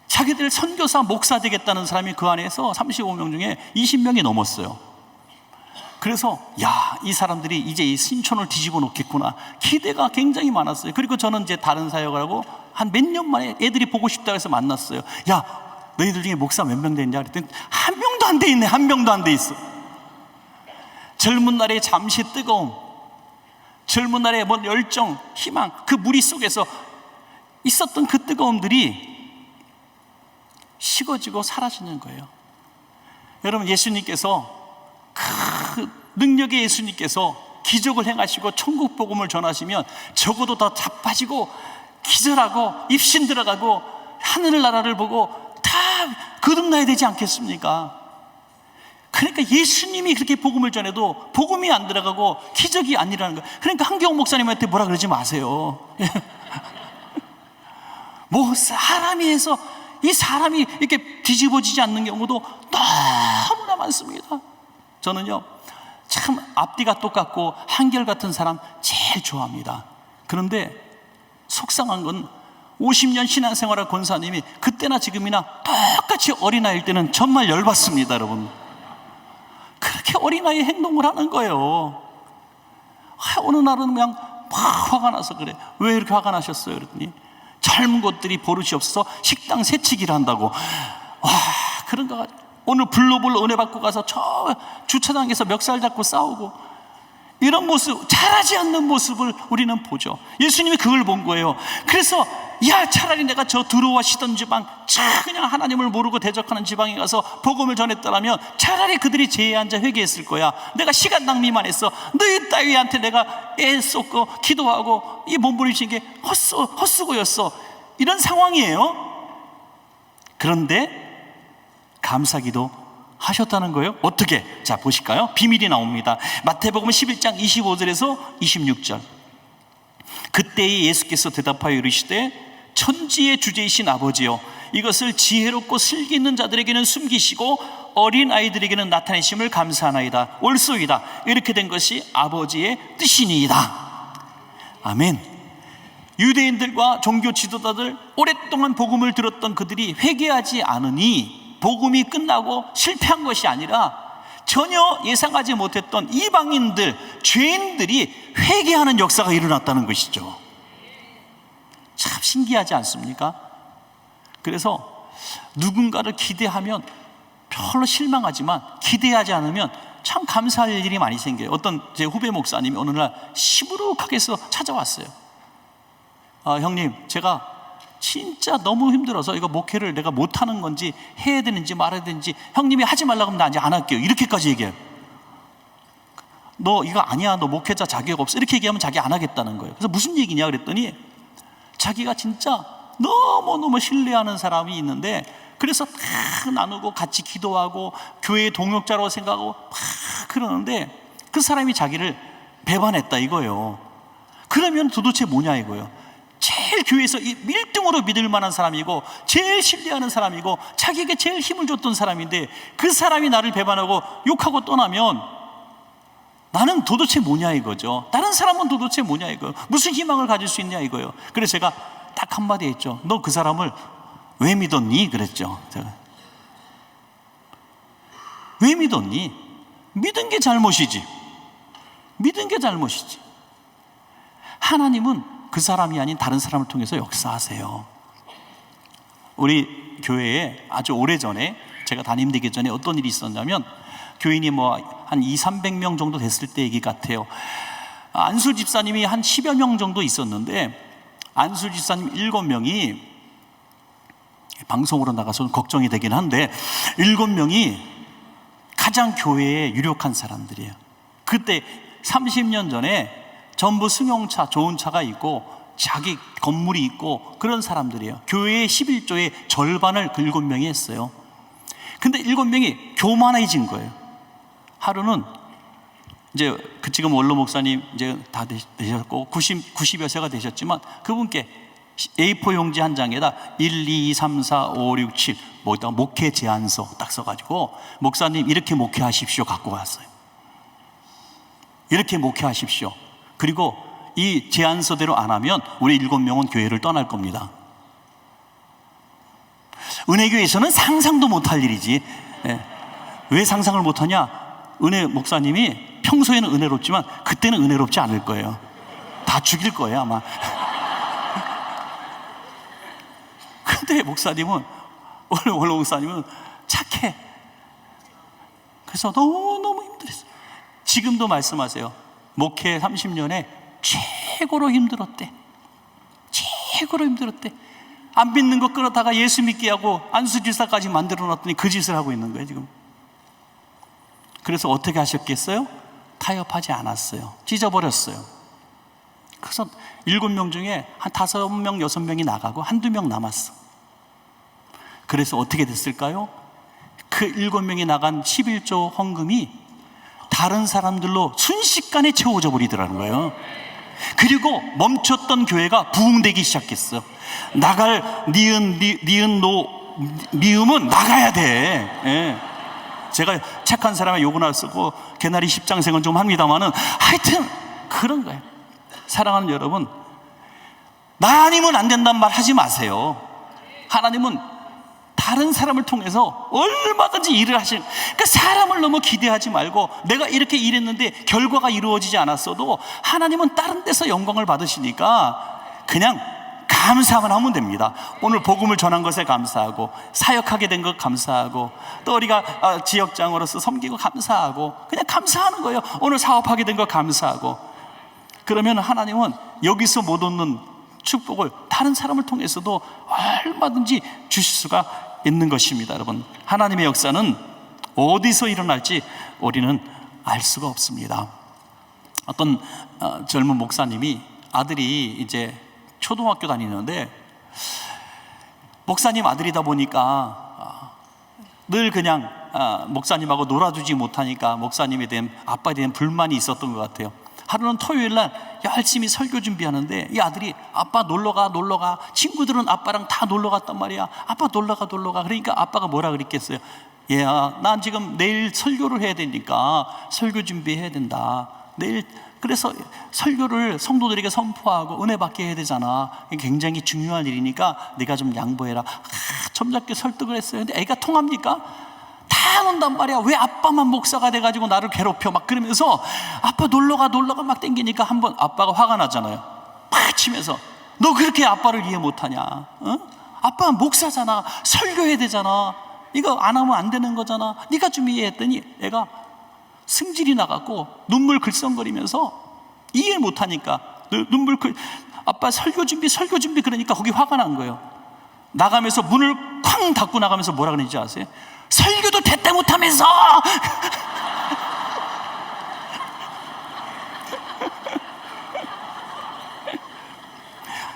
자기들 선교사, 목사 되겠다는 사람이 그 안에서 35명 중에 20명이 넘었어요. 그래서 이 사람들이 이제 이 신촌을 뒤집어 놓겠구나, 기대가 굉장히 많았어요. 그리고 저는 이제 다른 사역을 하고 한 몇 년 만에 애들이 보고 싶다고 해서 만났어요. 너희들 중에 목사 몇 명 됐냐 그랬더니 한 명도 안 돼 있네. 한 명도 안 돼 있어. 젊은 날의 잠시 뜨거움, 젊은 날의 열정, 희망, 그 무리 속에서 있었던 그 뜨거움들이 식어지고 사라지는 거예요. 여러분, 예수님께서, 그 능력의 예수님께서 기적을 행하시고 천국 복음을 전하시면 적어도 더 자빠지고 기절하고 입신 들어가고 하늘나라를 보고 다 거듭나야 되지 않겠습니까? 그러니까 예수님이 그렇게 복음을 전해도 복음이 안 들어가고 기적이 안 일어나는 거예요. 그러니까 한경호 목사님한테 뭐라 그러지 마세요. 뭐 사람이 해서 이 사람이 이렇게 뒤집어지지 않는 경우도 너무나 많습니다. 저는요, 참 앞뒤가 똑같고 한결같은 사람 제일 좋아합니다. 그런데 속상한 건 50년 신앙생활할 권사님이 그때나 지금이나 똑같이 어린아이일 때는 정말 열받습니다. 여러분, 그렇게 어린아이 행동을 하는 거예요. 어느 날은 그냥 막 화가 나서 그래. 왜 이렇게 화가 나셨어요? 그랬더니 젊은 것들이 버릇이 없어서 식당 새치기를 한다고. 와, 그런가 가지고 오늘 블로블 은혜 받고 가서 저 주차장에서 멱살 잡고 싸우고, 이런 모습, 잘하지 않는 모습을 우리는 보죠. 예수님이 그걸 본 거예요. 그래서 야, 차라리 내가 저 들어와시던 지방, 그냥 하나님을 모르고 대적하는 지방에 가서 복음을 전했더라면 차라리 그들이 죄에 앉아 회개했을 거야. 내가 시간 낭비만 했어. 너희 따위한테 내가 애 쏟고 기도하고 이 몸부림친 게 헛수고였어. 이런 상황이에요. 그런데 감사기도 하셨다는 거예요. 어떻게? 자, 보실까요? 비밀이 나옵니다. 마태복음 11장 25절에서 26절. 그때에 예수께서 대답하여 이르시되 천지의 주제이신 아버지여, 이것을 지혜롭고 슬기 있는 자들에게는 숨기시고 어린 아이들에게는 나타내심을 감사하나이다. 옳소이다. 이렇게 된 것이 아버지의 뜻이니이다. 아멘. 유대인들과 종교 지도자들, 오랫동안 복음을 들었던 그들이 회개하지 않으니 복음이 끝나고 실패한 것이 아니라 전혀 예상하지 못했던 이방인들, 죄인들이 회개하는 역사가 일어났다는 것이죠. 참 신기하지 않습니까? 그래서 누군가를 기대하면 별로 실망하지만 기대하지 않으면 참 감사할 일이 많이 생겨요. 어떤 제 후배 목사님이 어느 날 시무룩하게 해서 찾아왔어요. 형님, 제가 진짜 너무 힘들어서 이거 목회를 내가 못하는 건지 해야 되는지 말아야 되는지, 형님이 하지 말라고 하면 나 이제 안 할게요. 이렇게까지 얘기해요. 너 이거 아니야, 너 목회자 자격 없어, 이렇게 얘기하면 자기 안 하겠다는 거예요. 그래서 무슨 얘기냐 그랬더니 자기가 진짜 너무너무 신뢰하는 사람이 있는데, 그래서 다 나누고 같이 기도하고 교회의 동역자라고 생각하고 막 그러는데 그 사람이 자기를 배반했다 이거예요. 그러면 도대체 뭐냐 이거예요. 제일 교회에서 1등으로 믿을 만한 사람이고 제일 신뢰하는 사람이고 자기에게 제일 힘을 줬던 사람인데 그 사람이 나를 배반하고 욕하고 떠나면 나는 도대체 뭐냐 이거죠. 다른 사람은 도대체 뭐냐 이거예요. 무슨 희망을 가질 수 있냐 이거예요. 그래서 제가 딱 한마디 했죠. 너 그 사람을 왜 믿었니? 그랬죠. 제가. 왜 믿었니? 믿은 게 잘못이지. 믿은 게 잘못이지. 하나님은 그 사람이 아닌 다른 사람을 통해서 역사하세요. 우리 교회에 아주 오래전에, 제가 담임되기 전에 어떤 일이 있었냐면, 교인이 한 200~300명 정도 됐을 때 얘기 같아요. 안수 집사님이 한 10여 명 정도 있었는데 안수 집사님 7명이 방송으로 나가서 걱정이 되긴 한데 7명이 가장 교회에 유력한 사람들이에요. 그때 30년 전에 전부 승용차, 좋은 차가 있고 자기 건물이 있고 그런 사람들이에요. 교회의 11조의 절반을 그 7명이 했어요. 근데 7명이 교만해진 거예요. 하루는 이제 지금 원로 목사님 이제 다 되셨고 90여 세가 되셨지만 그분께 A4 용지 한 장에다 1, 2, 3, 4, 5, 6, 7 목회 제안서 딱 써가지고 목사님 이렇게 목회하십시오 갖고 갔어요. 이렇게 목회하십시오. 그리고 이 제안서대로 안 하면 우리 7명은 교회를 떠날 겁니다. 은혜교회에서는 상상도 못할 일이지. 왜 상상을 못하냐? 은혜 목사님이 평소에는 은혜롭지만 그때는 은혜롭지 않을 거예요. 다 죽일 거예요 아마. 근데 목사님은, 원로 목사님은 착해. 그래서 너무너무 힘들었어요. 지금도 말씀하세요. 목회 30년에 최고로 힘들었대. 최고로 힘들었대. 안 믿는 거 끌어다가 예수 믿게 하고 안수질사까지 만들어 놨더니 그 짓을 하고 있는 거예요 지금. 그래서 어떻게 하셨겠어요? 타협하지 않았어요. 찢어버렸어요. 그래서 7명 중에 한 5명, 6명이 나가고 한두 명 남았어. 그래서 어떻게 됐을까요? 그 7명이 나간 11조 헌금이 다른 사람들로 순식간에 채워져 버리더라는 거예요. 그리고 멈췄던 교회가 부흥되기 시작했어. 나갈 니은은 나가야 돼. 예. 제가 착한 사람의 욕은 안 쓰고 개나리 십장생은 좀 합니다만은 하여튼 그런 거예요. 사랑하는 여러분, 나 아니면 안 된다는 말 하지 마세요. 하나님은 다른 사람을 통해서 얼마든지 일을 하시는, 그러니까 사람을 너무 기대하지 말고 내가 이렇게 일했는데 결과가 이루어지지 않았어도 하나님은 다른 데서 영광을 받으시니까 그냥 감사만 하면 됩니다. 오늘 복음을 전한 것에 감사하고, 사역하게 된 것 감사하고, 또 우리가 지역장으로서 섬기고 감사하고, 그냥 감사하는 거예요. 오늘 사업하게 된 것 감사하고. 그러면 하나님은 여기서 못 얻는 축복을 다른 사람을 통해서도 얼마든지 주실 수가 있는 것입니다. 여러분, 하나님의 역사는 어디서 일어날지 우리는 알 수가 없습니다. 어떤 젊은 목사님이 아들이 이제 초등학교 다니는데, 목사님 아들이다 보니까 늘 그냥 목사님하고 놀아주지 못하니까 목사님에 대한, 아빠에 대한 불만이 있었던 것 같아요. 하루는 토요일날 열심히 설교 준비하는데 이 아들이 아빠 놀러가 친구들은 아빠랑 다 놀러 갔단 말이야. 아빠 놀러가. 그러니까 아빠가 뭐라 그랬겠어요? 얘야, 난 지금 내일 설교를 해야 되니까 설교 준비해야 된다. 내일 그래서 설교를 성도들에게 선포하고 은혜 받게 해야 되잖아. 굉장히 중요한 일이니까 네가 좀 양보해라. 점잖게 설득을 했어요. 근데 애가 통합니까? 다 논단 말이야. 왜 아빠만 목사가 돼가지고 나를 괴롭혀 막 그러면서 아빠 놀러가 막 땡기니까 한번 아빠가 화가 나잖아요. 팍 치면서 너 그렇게 아빠를 이해 못하냐? 어? 아빠는 목사잖아. 설교해야 되잖아. 이거 안 하면 안 되는 거잖아. 네가 좀 이해했더니 애가 승질이 나갖고 눈물 글썽거리면서 이해 못하니까 아빠 설교 준비 그러니까 거기 화가 난 거예요. 나가면서 문을 쾅 닫고 나가면서 뭐라 그러는지 아세요? 설교도 됐다 못하면서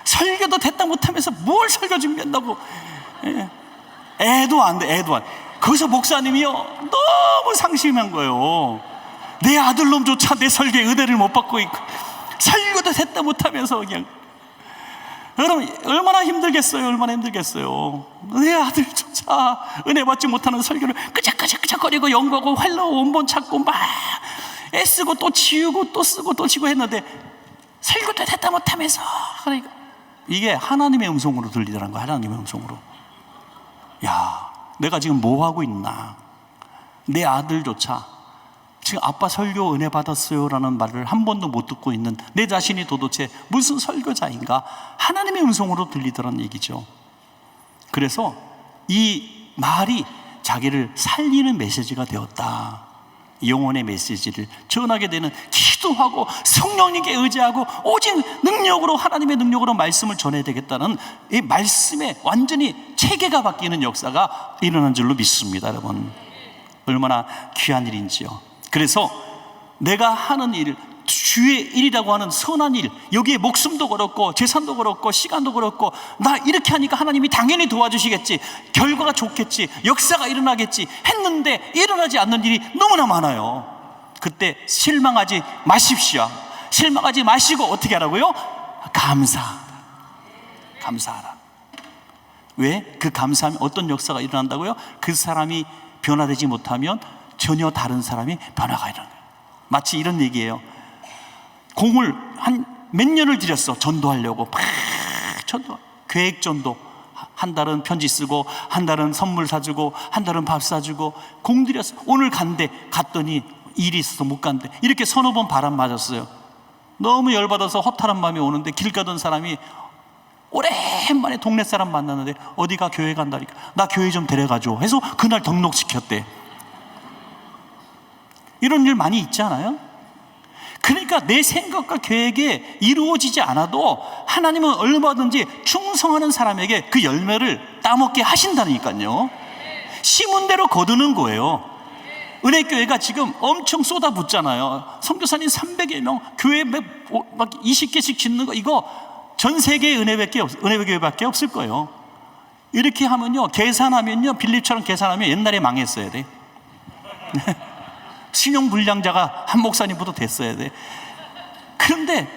설교도 됐다 못하면서 뭘 설교 준비한다고. 애도 안 돼. 거기서 목사님이요 너무 상심한 거예요. 내 아들놈조차 내 설교에 은혜를 못 받고 있고 설교도 됐다 못하면서 그냥. 여러분 얼마나 힘들겠어요. 내 아들조차 은혜 받지 못하는 설교를 끄적거리고 연구하고 활로 원본 찾고 막 애쓰고 또 지우고 또 쓰고 또 지고 했는데 설교도 됐다 못하면서. 그러니까 이게 하나님의 음성으로 들리더라는 거야. 하나님의 음성으로. 야, 내가 지금 뭐 하고 있나? 내 아들조차 지금 아빠 설교 은혜 받았어요 라는 말을 한 번도 못 듣고 있는 내 자신이 도대체 무슨 설교자인가? 하나님의 음성으로 들리더란 얘기죠. 그래서 이 말이 자기를 살리는 메시지가 되었다. 영혼의 메시지를 전하게 되는, 기도하고 성령님께 의지하고 오직 능력으로, 하나님의 능력으로 말씀을 전해야 되겠다는 이 말씀에 완전히 체계가 바뀌는 역사가 일어난 줄로 믿습니다. 여러분 얼마나 귀한 일인지요. 그래서 내가 하는 일, 주의 일이라고 하는 선한 일, 여기에 목숨도 걸었고 재산도 걸었고 시간도 걸었고, 나 이렇게 하니까 하나님이 당연히 도와주시겠지, 결과가 좋겠지, 역사가 일어나겠지 했는데 일어나지 않는 일이 너무나 많아요. 그때 실망하지 마십시오. 실망하지 마시고 어떻게 하라고요? 감사하라. 왜? 그 감사하면 어떤 역사가 일어난다고요? 그 사람이 변화되지 못하면 전혀 다른 사람이 변화가 일어나요. 마치 이런 얘기예요. 공을 한 몇 년을 들였어. 전도하려고 계획 전도. 한 달은 편지 쓰고, 한 달은 선물 사주고, 한 달은 밥 사주고, 공 들였어. 오늘 갔더니 일이 있어서 못 간대. 이렇게 서너 번 바람 맞았어요. 너무 열받아서 허탈한 마음이 오는데 길 가던 사람이 오랜만에 동네 사람 만났는데 어디가 교회 간다니까, 나 교회 좀 데려가줘 해서 그날 등록시켰대. 이런 일 많이 있지 않아요? 그러니까 내 생각과 계획에 이루어지지 않아도 하나님은 얼마든지 충성하는 사람에게 그 열매를 따먹게 하신다니까요. 심은 대로 거두는 거예요. 은혜교회가 지금 엄청 쏟아붓잖아요. 선교사님 300여 명, 교회 막 20개씩 짓는 거, 이거 전 세계에 은혜교회밖에 없을 거예요. 이렇게 하면요, 계산하면요, 빌립처럼 계산하면 옛날에 망했어야 돼. 신용불량자가 한 목사님보다 됐어야 돼. 그런데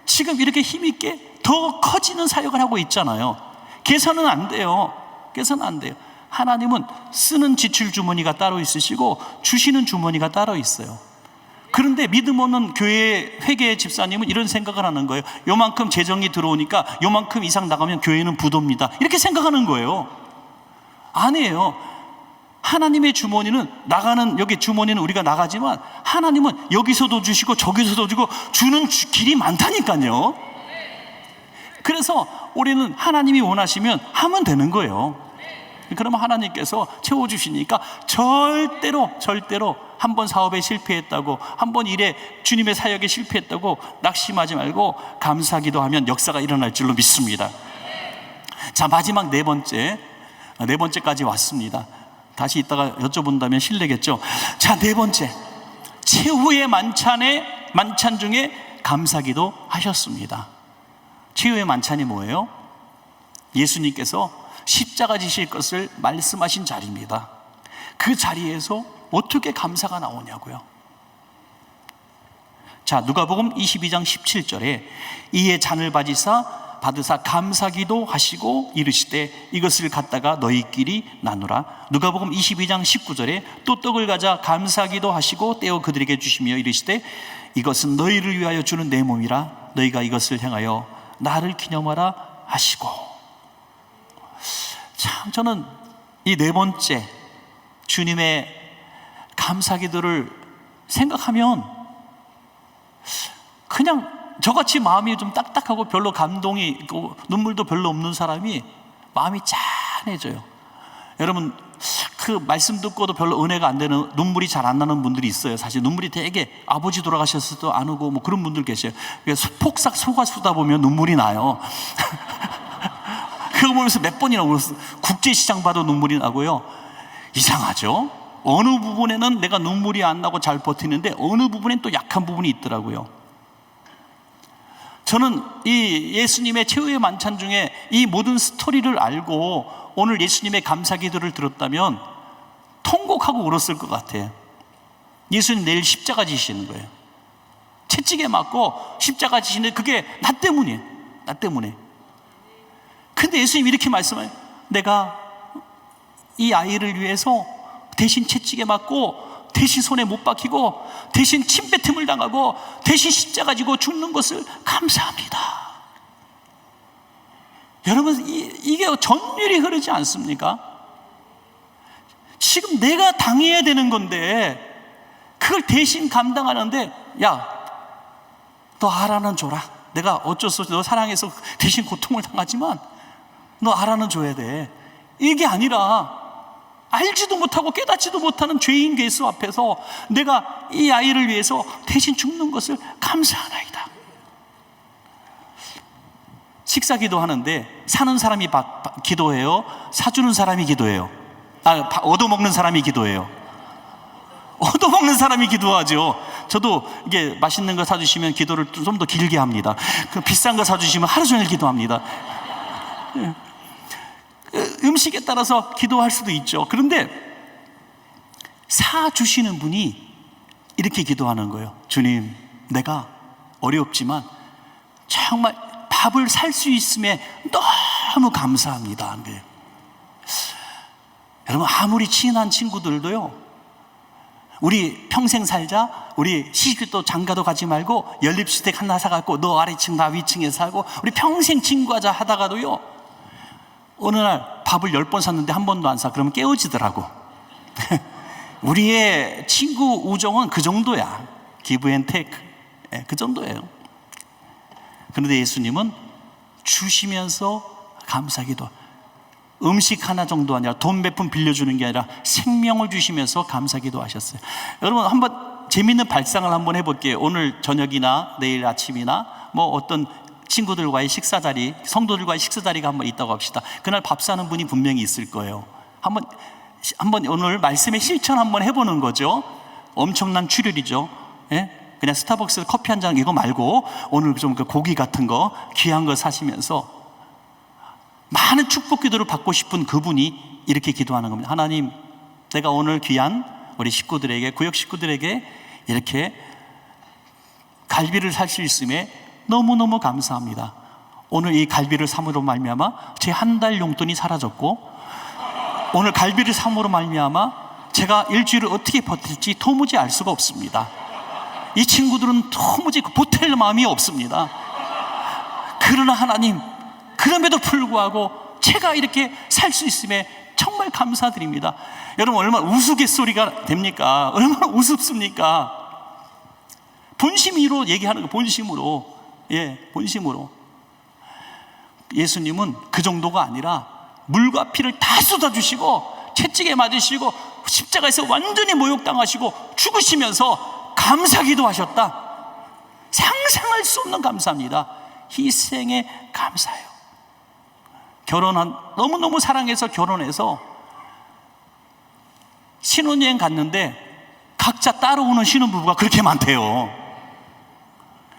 지금 이렇게 힘있게 더 커지는 사역을 하고 있잖아요. 계산은 안 돼요. 계산은 안 돼요. 하나님은 쓰는 지출 주머니가 따로 있으시고 주시는 주머니가 따로 있어요. 그런데 믿음 없는 교회 회계 집사님은 이런 생각을 하는 거예요. 요만큼 재정이 들어오니까 요만큼 이상 나가면 교회는 부도입니다. 이렇게 생각하는 거예요. 아니에요. 하나님의 주머니는 나가는, 여기 주머니는 우리가 나가지만 하나님은 여기서도 주시고 저기서도 주고 주는 길이 많다니까요. 그래서 우리는 하나님이 원하시면 하면 되는 거예요. 그러면 하나님께서 채워주시니까 절대로 한 번 사업에 실패했다고, 한 번 일에 주님의 사역에 실패했다고 낙심하지 말고 감사기도 하면 역사가 일어날 줄로 믿습니다. 자, 마지막 네 번째까지 왔습니다. 다시 이따가 여쭤본다면 실례겠죠. 자, 네 번째, 최후의 만찬 중에 감사기도 하셨습니다. 최후의 만찬이 뭐예요? 예수님께서 십자가 지실 것을 말씀하신 자리입니다. 그 자리에서 어떻게 감사가 나오냐고요. 자, 누가복음 22장 17절에 이에 잔을 받으사 감사기도 하시고 이르시되 이것을 갖다가 너희끼리 나누라. 누가복음 22장 19절에 또 떡을 가져 감사기도 하시고 떼어 그들에게 주시며 이르시되 이것은 너희를 위하여 주는 내 몸이라. 너희가 이것을 행하여 나를 기념하라 하시고. 참, 저는 이 네 번째 주님의 감사기도를 생각하면 그냥 저같이 마음이 좀 딱딱하고 별로 감동이 있고 눈물도 별로 없는 사람이 마음이 짠해져요. 여러분, 그 말씀 듣고도 별로 은혜가 안 되는, 눈물이 잘 안 나는 분들이 있어요. 사실 눈물이 되게, 아버지 돌아가셨어도 안 오고 뭐 그런 분들 계셔요. 폭삭 속아 쏟아 보면 눈물이 나요. 그거 보면서 몇 번이나 울었어요. 국제시장 봐도 눈물이 나고요. 이상하죠? 어느 부분에는 내가 눈물이 안 나고 잘 버티는데 어느 부분엔 또 약한 부분이 있더라고요. 저는 이 예수님의 최후의 만찬 중에 이 모든 스토리를 알고 오늘 예수님의 감사기도를 들었다면 통곡하고 울었을 것 같아요. 예수님 내일 십자가 지시는 거예요. 채찍에 맞고 십자가 지시는데 그게 나 때문이에요. 나 때문에. 근데 예수님이 이렇게 말씀해요. 내가 이 아이를 위해서 대신 채찍에 맞고 대신 손에 못 박히고 대신 침뱉음을 당하고 대신 십자가 지고 죽는 것을 감사합니다. 여러분, 이게 전율이 흐르지 않습니까? 지금 내가 당해야 되는 건데 그걸 대신 감당하는데, 야, 너 알아는 줘라. 내가 어쩔 수 없이 너 사랑해서 대신 고통을 당하지만 너 알아는 줘야 돼. 이게 아니라 알지도 못하고 깨닫지도 못하는 죄인 예수 앞에서 내가 이 아이를 위해서 대신 죽는 것을 감사하나이다. 식사 기도하는데 사는 사람이 기도해요? 사주는 사람이 기도해요? 얻어먹는 사람이 기도해요? 얻어먹는 사람이 기도하죠. 저도 이게 맛있는 거 사주시면 기도를 좀 더 길게 합니다. 그 비싼 거 사주시면 하루 종일 기도합니다. 음식에 따라서 기도할 수도 있죠. 그런데 사주시는 분이 이렇게 기도하는 거예요. 주님, 내가 어렵지만 정말 밥을 살 수 있음에 너무 감사합니다. 네. 여러분, 아무리 친한 친구들도요, 우리 평생 살자, 우리 시집도 장가도 가지 말고 연립주택 하나 사갖고 너 아래층 나 위층에 살고 우리 평생 친구하자 하다가도요, 어느 날 밥을 10번 샀는데 한 번도 안 사. 그러면 깨어지더라고. 우리의 친구 우정은 그 정도야. 기브 앤 테이크. 그 정도예요. 그런데 예수님은 주시면서 감사기도, 음식 하나 정도 아니라 돈 몇 푼 빌려주는 게 아니라 생명을 주시면서 감사기도 하셨어요. 여러분, 한번 재밌는 발상을 한번 해볼게요. 오늘 저녁이나 내일 아침이나 뭐 어떤 친구들과의 식사 자리, 성도들과의 식사 자리가 한번 있다고 합시다. 그날 밥 사는 분이 분명히 있을 거예요. 한번 오늘 말씀의 실천 한번 해보는 거죠. 엄청난 출혈이죠. 예? 그냥 스타벅스에서 커피 한 잔 이거 말고 오늘 좀 그 고기 같은 거 귀한 거 사시면서 많은 축복 기도를 받고 싶은 그분이 이렇게 기도하는 겁니다. 하나님, 내가 오늘 귀한 우리 식구들에게, 구역 식구들에게 이렇게 갈비를 살 수 있음에 너무너무 감사합니다. 오늘 이 갈비를 삼으로 말미암아 제 한 달 용돈이 사라졌고, 오늘 갈비를 삼으로 말미암아 제가 일주일을 어떻게 버틸지 도무지 알 수가 없습니다. 이 친구들은 도무지 보탤 마음이 없습니다. 그러나 하나님, 그럼에도 불구하고 제가 이렇게 살 수 있음에 정말 감사드립니다. 여러분, 얼마나 우스갯소리가 됩니까? 얼마나 우습습니까? 본심으로 얘기하는 거, 본심으로. 예, 본심으로. 예수님은 그 정도가 아니라 물과 피를 다 쏟아주시고 채찍에 맞으시고 십자가에서 완전히 모욕당하시고 죽으시면서 감사기도 하셨다. 상상할 수 없는 감사입니다. 희생에 감사해요. 너무너무 사랑해서 결혼해서 신혼여행 갔는데 각자 따라오는 신혼부부가 그렇게 많대요.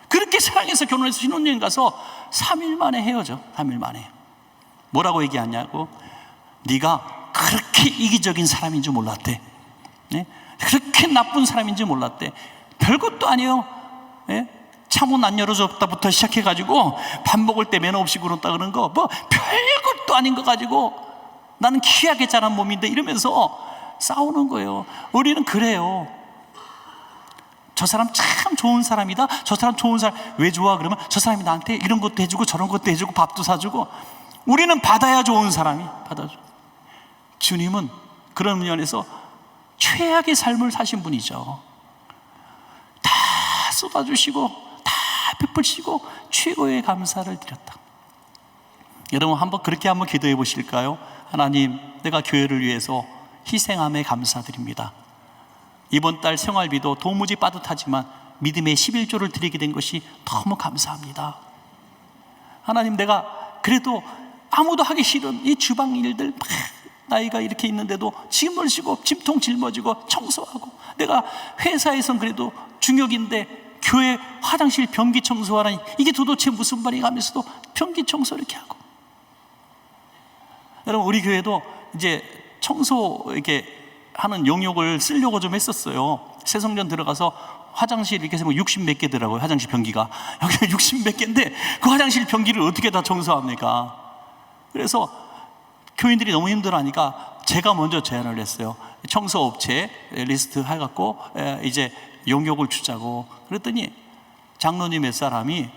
그렇게 사랑해서 결혼해서 신혼여행 가서 3일 만에 헤어져. 3일 만에. 뭐라고 얘기하냐고? 네가 그렇게 이기적인 사람인 줄 몰랐대. 네? 그렇게 나쁜 사람인 줄 몰랐대. 별것도 아니에요. 네? 창문 안 열어줬다부터 시작해가지고 밥 먹을 때 매너 없이 그런다 그런 거 뭐 별것도 아닌 거 가지고 나는 귀하게 자란 몸인데 이러면서 싸우는 거예요. 우리는 그래요. 저 사람 참 좋은 사람이다. 저 사람 좋은 사람 왜 좋아? 그러면 저 사람이 나한테 이런 것도 해주고 저런 것도 해주고 밥도 사주고. 우리는 받아야 좋은 사람이 받아줘. 주님은 그런 면에서 최악의 삶을 사신 분이죠. 다 쏟아주시고 다 베푸시고 최고의 감사를 드렸다. 여러분, 그렇게 한번 기도해 보실까요? 하나님, 내가 교회를 위해서 희생함에 감사드립니다. 이번 달 생활비도 도무지 빠듯하지만 믿음의 11조를 드리게 된 것이 너무 감사합니다. 하나님, 내가 그래도 아무도 하기 싫은 이 주방 일들 막 나이가 이렇게 있는데도 짐을 지고 짐통 짊어지고 청소하고, 내가 회사에선 그래도 중역인데 교회 화장실 변기 청소하라니 이게 도대체 무슨 말인가 하면서도 변기 청소 이렇게 하고. 여러분, 우리 교회도 이제 청소 이렇게 하는 용역을 쓰려고 좀 했었어요. 새성전 들어가서 화장실 이렇게 해서 60 몇 개더라고요. 화장실 변기가 여기 60 몇 개인데 그 화장실 변기를 어떻게 다 청소합니까? 그래서 교인들이 너무 힘들어하니까 제가 먼저 제안을 했어요. 청소업체 리스트 해갖고 이제 용역을 주자고. 그랬더니 장로님 몇 사람이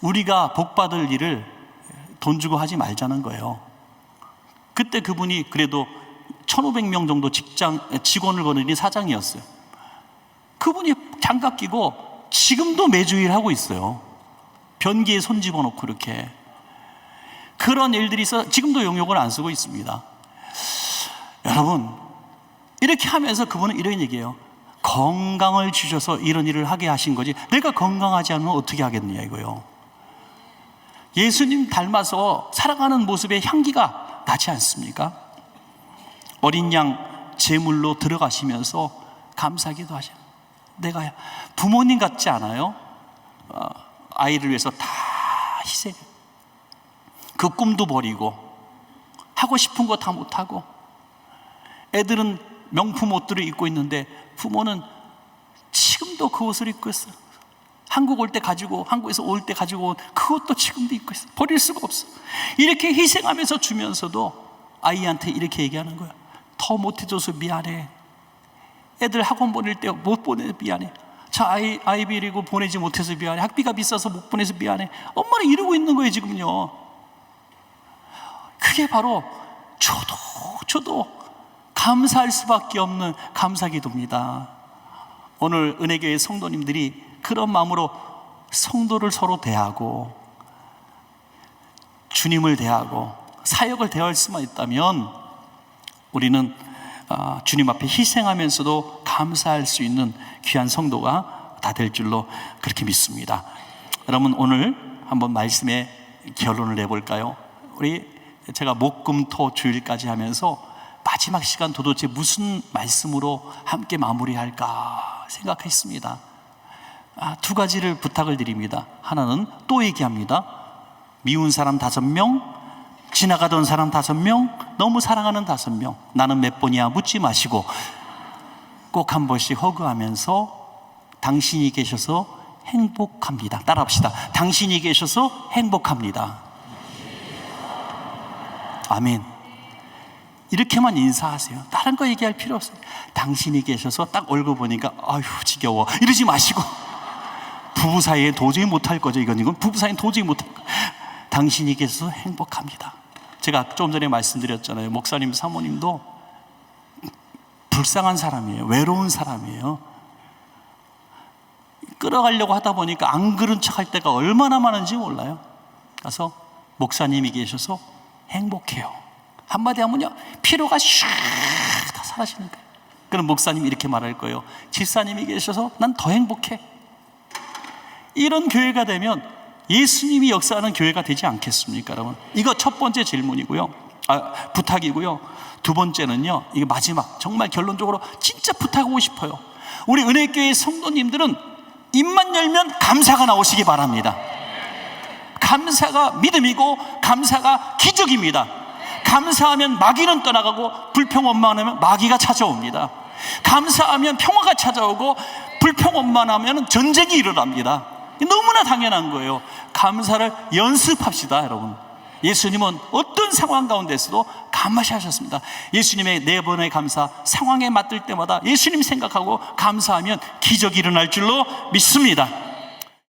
우리가 복받을 일을 돈 주고 하지 말자는 거예요. 그때 그분이 그래도 1,500명 정도 직원을 거느린 사장이었어요. 그분이 장갑 끼고 지금도 매주일 하고 있어요. 변기에 손 집어넣고 이렇게. 그런 일들이 있어 지금도 용역을 안 쓰고 있습니다. 여러분, 이렇게 하면서 그분은 이런 얘기예요. 건강을 주셔서 이런 일을 하게 하신 거지 내가 건강하지 않으면 어떻게 하겠느냐 이거요. 예수님 닮아서 살아가는 모습의 향기가 나지 않습니까? 어린 양 제물로 들어가시면서 감사기도 하셔요. 내가 부모님 같지 않아요? 아이를 위해서 다 희생, 그 꿈도 버리고 하고 싶은 거 다 못하고. 애들은 명품 옷들을 입고 있는데 부모는 지금도 그 옷을 입고 있어요. 한국에서 올 때 가지고 온 그 옷도 지금도 입고 있어요. 버릴 수가 없어. 이렇게 희생하면서 주면서도 아이한테 이렇게 얘기하는 거야. 더 못해줘서 미안해. 애들 학원 보낼 때 못 보내서 미안해. 자, 아이비리고 보내지 못해서 미안해. 학비가 비싸서 못 보내서 미안해. 엄마는 이러고 있는 거예요 지금요. 그게 바로 저도 감사할 수밖에 없는 감사기도입니다. 오늘 은혜교회 성도님들이 그런 마음으로 성도를 서로 대하고 주님을 대하고 사역을 대할 수만 있다면 우리는 주님 앞에 희생하면서도 감사할 수 있는 귀한 성도가 다 될 줄로 그렇게 믿습니다. 여러분, 오늘 한번 말씀의 결론을 내볼까요? 제가 목, 금, 토 주일까지 하면서 마지막 시간 도대체 무슨 말씀으로 함께 마무리할까 생각했습니다. 두 가지를 부탁을 드립니다. 하나는 또 얘기합니다. 미운 사람 5명, 지나가던 사람 5명, 너무 사랑하는 5명, 나는 몇 번이야 묻지 마시고 꼭 한 번씩 허그하면서 당신이 계셔서 행복합니다. 따라합시다. 당신이 계셔서 행복합니다. 아멘. 이렇게만 인사하세요. 다른 거 얘기할 필요 없어요. 당신이 계셔서 딱 얼굴 보니까 아휴 지겨워 이러지 마시고, 부부 사이에 도저히 못할 거죠. 이건 부부 사이에 도저히 못할 거예요. 당신이 계셔서 행복합니다. 제가 좀 전에 말씀드렸잖아요. 목사님 사모님도 불쌍한 사람이에요. 외로운 사람이에요. 끌어가려고 하다 보니까 안 그런 척할 때가 얼마나 많은지 몰라요. 그래서 목사님이 계셔서 행복해요. 한마디 하면요, 피로가 슉 다 사라지는 거예요. 그럼 목사님이 이렇게 말할 거예요. 집사님이 계셔서 난 더 행복해. 이런 교회가 되면 예수님이 역사하는 교회가 되지 않겠습니까, 여러분? 이거 첫 번째 질문이고요. 부탁이고요. 두 번째는요, 이게 마지막, 정말 결론적으로 진짜 부탁하고 싶어요. 우리 은혜교회 성도님들은 입만 열면 감사가 나오시기 바랍니다. 감사가 믿음이고 감사가 기적입니다. 감사하면 마귀는 떠나가고 불평원만하면 마귀가 찾아옵니다. 감사하면 평화가 찾아오고 불평원만하면 전쟁이 일어납니다. 너무나 당연한 거예요. 감사를 연습합시다, 여러분. 예수님은 어떤 상황 가운데서도 감사하셨습니다. 예수님의 4번의 감사, 상황에 맞들 때마다 예수님 생각하고 감사하면 기적이 일어날 줄로 믿습니다.